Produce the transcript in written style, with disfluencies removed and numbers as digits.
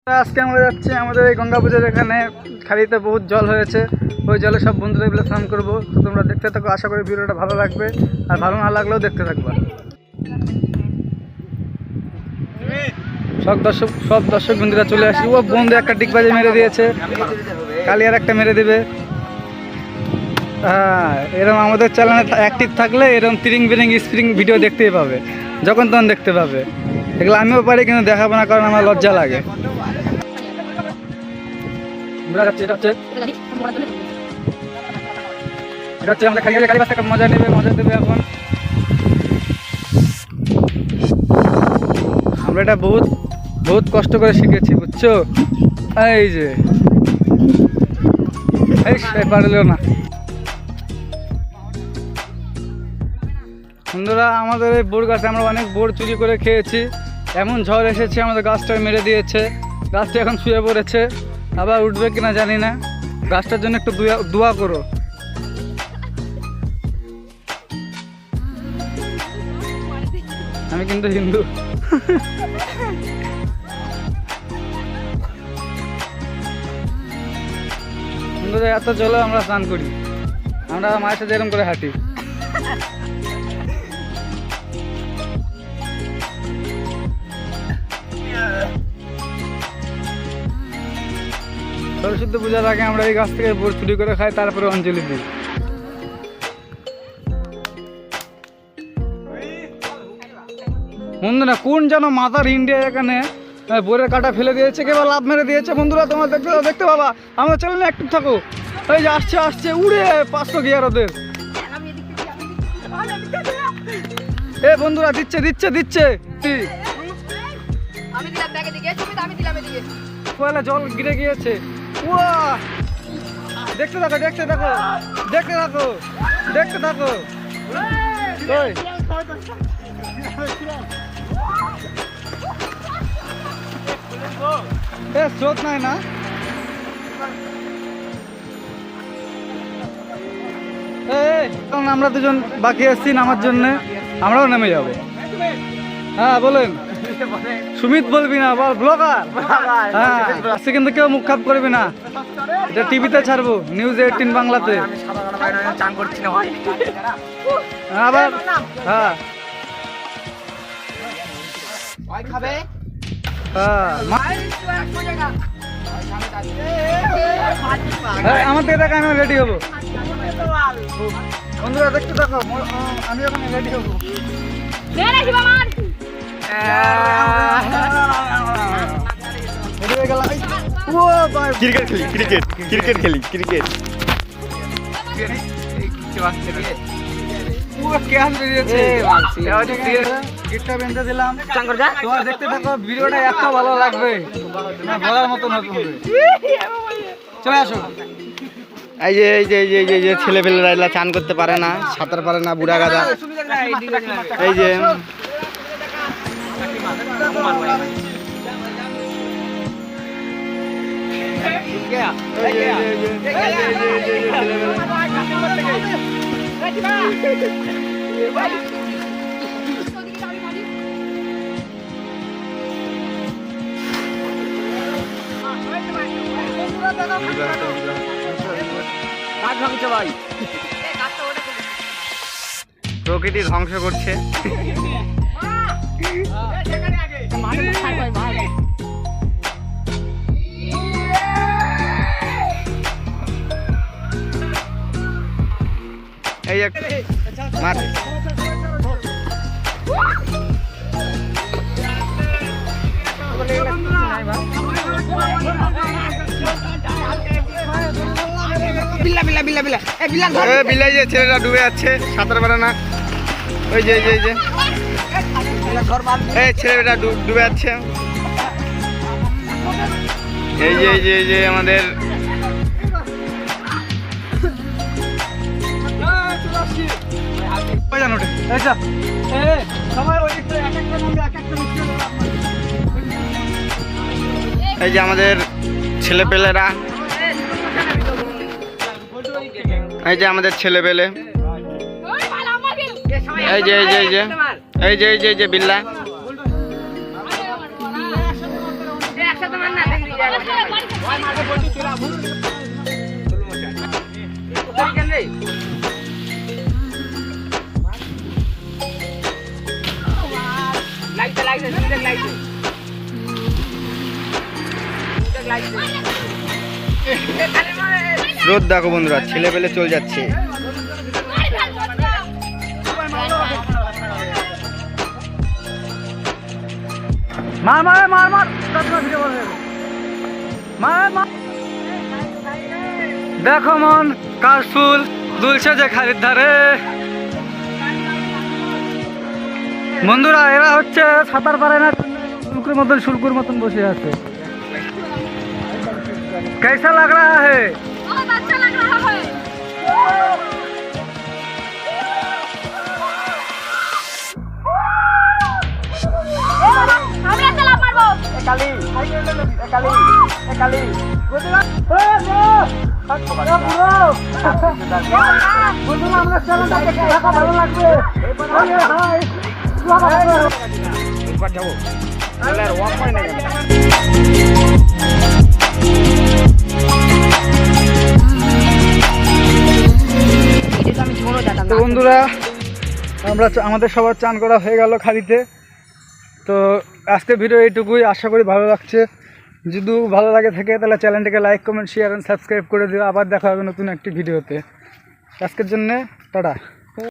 আজকে আমরা যাচ্ছি আমাদের এই গঙ্গা পুজোর এখানে খালিতে বহুত জল হয়েছে। ওই জলে সব বন্ধুরা মিলে স্নান করবো। তো তোমরা দেখতে থাকো, আশা করি ভিডিওটা ভালো লাগবে, আর ভালো না লাগলেও দেখতে থাকবা। সব দর্শক বন্ধুরা চলে আসি। ও বন্ধু একটা ডিগবাজি মেরে দিয়েছে, কালি আর একটা মেরে দিবে। হ্যাঁ, এরকম আমাদের চ্যানেলে অ্যাক্টিভ থাকলে এরকম তিরিং বিরিং স্প্রিং ভিডিও দেখতেই পাবে, যখন তখন দেখতে পাবে। এগুলো আমিও পারি, কিন্তু দেখাবো না, কারণ আমার লজ্জা লাগে। মজা দেবে এখন। আমরা এটা বহুত কষ্ট করে শিখেছি, বুঝছো? এই যে পারলো না বন্ধুরা। আমাদের এই বোর গাছে আমরা অনেক বোর চুরি করে খেয়েছি। এমন ঝড় এসেছে, আমাদের গাছটা মেরে দিয়েছে। গাছটা এখন শুয়ে পড়েছে, আবার উঠবে কিনা জানি না। গাছটার জন্য একটু দোয়া করো। আমি কিন্তু হিন্দু। বন্ধুরা, এত জলে আমরা স্নান করি, আমরা মায়ের সাথে এরকম করে হাঁটি। সরস্বতী পূজার আগে আমরা এই গাছ থেকে বোর চুরি করে খাই, তারপরে অঞ্জলি দিই। বন্ধুরা, কোন যেন মাথার ইন্ডিয়া এখানে বোরের কাটা ফেলে দিয়েছে, কেবল লাভ মেরে দিয়েছে। বন্ধুরা, তোমরা দেখতে পাবা, আমার চ্যানেলে অ্যাক্টিভ থাকো। এই যে আসছে উড়ে 500 গিয়ার ওদের। এ বন্ধুরা, দিচ্ছে জল গিরে গিয়েছে। দেখতে থাকো। স্রোত নাই না? আমরা দুজন বাকি আসছি নামার জন্য, আমরাও নেমে যাবো। হ্যাঁ বলেন। সুমিত বলবি না, বল ব্লগার। হ্যাঁ, আজকে কিন্তু কেউ মুখ খাপ করবি না, এটা টিভিতে ছাড়বো, নিউজ 18 বাংলাতে। আবার হ্যাঁ আমার থেকে দেখা, আমি রেডি হবো। বন্ধুরা দেখতে থাকো, আমি ওখানে রেডি হবো। ক্রিকেট খেলি। দেখতে থাকো, ভিডিওটা এত ভালো লাগবে, বলার মতো হবে। চলে আসো। এই যে ছেলেপেলেরা চান করতে পারে না, সাঁতার পারে না, বুড়া গাদা। এই যে প্রকৃতি ধ্বংস করছে। এই মাঠ বিলাই যে ছেলেরা ডুবে যাচ্ছে, সাঁতার পারে না। ওই যে এই ছেলেটা ডুবে যাচ্ছে। এই যে আমাদের এই যে আমাদের ছেলেপেলেরা, এই যে আমাদের ছেলেপেলে, এই যে এই যে এই যে এই যে এই যে বিল্লা রোদ দেখো বন্ধুরা, ছেলে পেলে চলে যাচ্ছে। মার মার মার মার ভিডিও বলে মার মার। দেখো মন কাশফুল দুলছে যে খালির ধারে। বন্ধুরা এরা হচ্ছে সাঁতার পারে না, শুল্কুর মতন বসে আছে। कैसा लग रहा है? बहुत अच्छा लग रहा है। আমরা চালা মারবো। একালি আমরা চ্যানেলটা দেখে ভালো লাগবে। একবার যাবো ওয়ান পয়েন্ট তো বন্ধুরা আমাদের সবার চান করা হয়ে গেল খালিতে। তো আজকের ভিডিও এইটুকুই, আশা করি ভালো লাগছে। যদি ভালো লাগে থাকে তাহলে চ্যানেলটাকে like comment share and subscribe করে দিও। আবার দেখা হবে নতুন একটি ভিডিওতে। আজকের জন্যে টাটা।